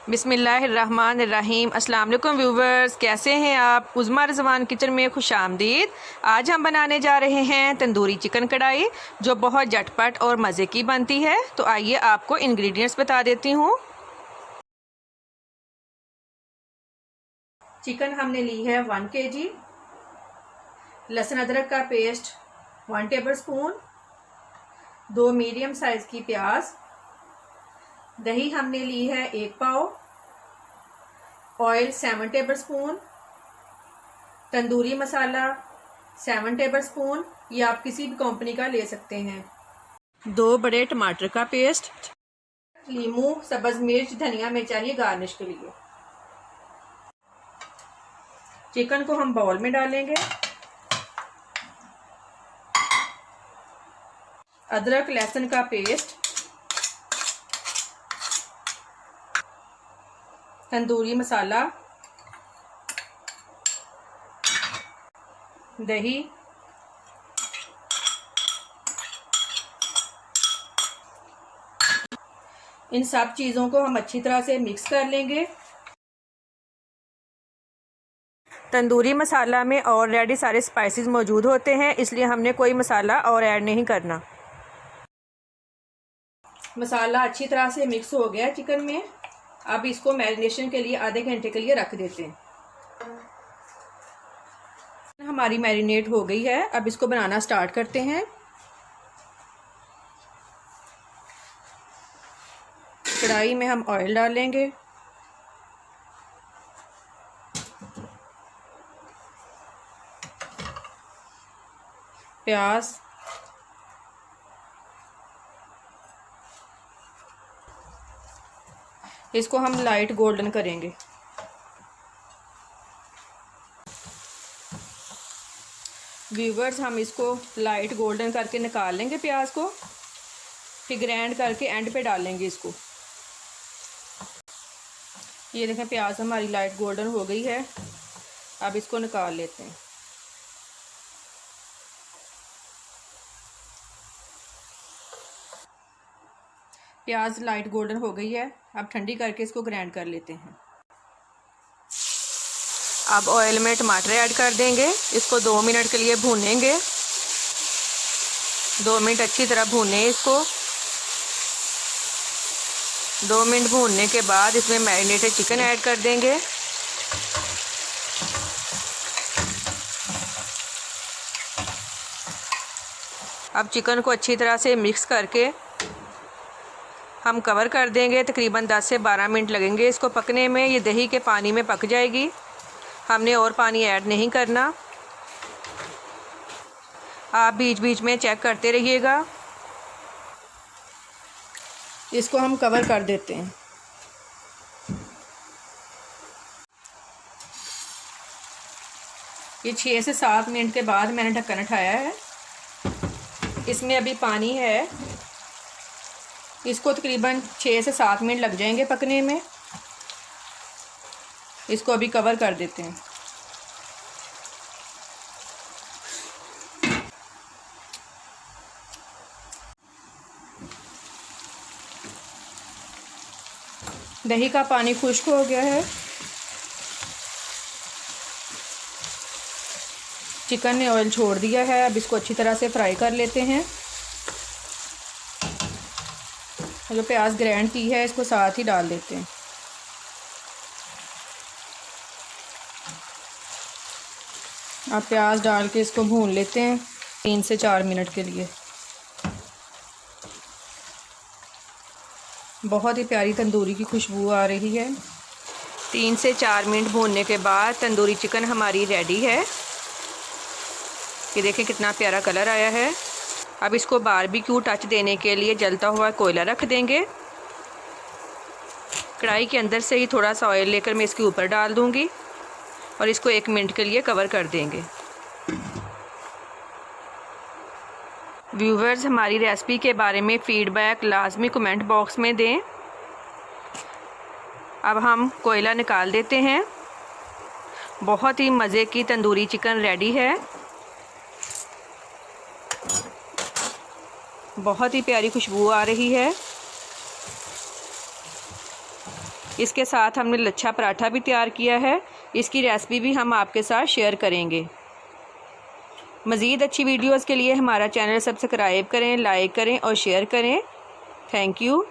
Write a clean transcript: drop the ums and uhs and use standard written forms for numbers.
बिस्मिल्लाहिर्रहमानिर्रहीम। अस्सलाम वालेकुम व्यूवर्स, कैसे हैं आप। उज़्मा रिज़वान किचन में खुशामदीद। आज हम बनाने जा रहे हैं तंदूरी चिकन कढ़ाई, जो बहुत झटपट और मज़े की बनती है। तो आइए आपको इंग्रेडिएंट्स बता देती हूँ। चिकन हमने ली है 1 kg, लहसुन अदरक का पेस्ट 1 टेबलस्पून, 2 मीडियम साइज़ की प्याज, दही हमने ली है 1 पाव, oil 7 tablespoon, tandoori masala 7 tablespoon, ये आप किसी भी कंपनी का ले सकते हैं, 2 बड़े टमाटर का पेस्ट, लीमू, सब्ज मिर्च, धनिया में चाहिए गार्निश के लिए। चिकन को हम बाउल में डालेंगे। अदरक लहसुन का पेस्ट, तंदूरी मसाला, दही, इन सब चीज़ों को हम अच्छी तरह से मिक्स कर लेंगे। तंदूरी मसाला में ऑलरेडी सारे स्पाइसेस मौजूद होते हैं, इसलिए हमने कोई मसाला और ऐड नहीं करना। मसाला अच्छी तरह से मिक्स हो गया चिकन में। अब इसको मैरिनेशन के लिए आधे घंटे के लिए रख देते हैं। हमारी मैरिनेट हो गई है, अब इसको बनाना स्टार्ट करते हैं। कढ़ाई में हम ऑयल डालेंगे, प्याज, इसको हम लाइट गोल्डन करेंगे। व्यूवर्स, हम इसको लाइट गोल्डन करके निकाल लेंगे प्याज को, फिर ग्राइंड करके एंड पे डालेंगे इसको। ये देखें, प्याज हमारी लाइट गोल्डन हो गई है। अब इसको निकाल लेते हैं। प्याज लाइट गोल्डन हो गई है, अब ठंडी करके इसको ग्राइंड कर लेते हैं। अब ऑयल में टमाटर ऐड कर देंगे, इसको 2 मिनट के लिए भूनेंगे। 2 मिनट अच्छी तरह भूनें इसको। 2 मिनट भूनने के बाद इसमें मैरिनेटेड चिकन ऐड कर देंगे। अब चिकन को अच्छी तरह से मिक्स करके हम कवर कर देंगे। तकरीबन 10 से 12 मिनट लगेंगे इसको पकने में। ये दही के पानी में पक जाएगी, हमने और पानी ऐड नहीं करना। आप बीच बीच में चेक करते रहिएगा। इसको हम कवर कर देते हैं। ये 6 से 7 मिनट के बाद मैंने ढक्कन उठाया है। इसमें अभी पानी है, इसको तकरीबन 6 से 7 मिनट लग जाएंगे पकने में। इसको अभी कवर कर देते हैं। दही का पानी खुश्क हो गया है, चिकन ने ऑयल छोड़ दिया है। अब इसको अच्छी तरह से फ्राई कर लेते हैं। जो प्याज ग्राइंड की है इसको साथ ही डाल देते हैं। अब प्याज डाल के इसको भून लेते हैं 3 से 4 मिनट के लिए। बहुत ही प्यारी तंदूरी की खुशबू आ रही है। 3 से 4 मिनट भूनने के बाद तंदूरी चिकन हमारी रेडी है। ये देखें कितना प्यारा कलर आया है। अब इसको बारबेक्यू टच देने के लिए जलता हुआ कोयला रख देंगे। कढ़ाई के अंदर से ही थोड़ा सा ऑयल लेकर मैं इसके ऊपर डाल दूंगी और इसको 1 मिनट के लिए कवर कर देंगे। व्यूवर्स, हमारी रेसिपी के बारे में फ़ीडबैक लाजमी कमेंट बॉक्स में दें। अब हम कोयला निकाल देते हैं। बहुत ही मज़े की तंदूरी चिकन रेडी है। बहुत ही प्यारी खुशबू आ रही है। इसके साथ हमने लच्छा पराठा भी तैयार किया है। इसकी रेसिपी भी हम आपके साथ शेयर करेंगे। मज़ीद अच्छी वीडियोस के लिए हमारा चैनल सब्सक्राइब करें, लाइक करें और शेयर करें। Thank you.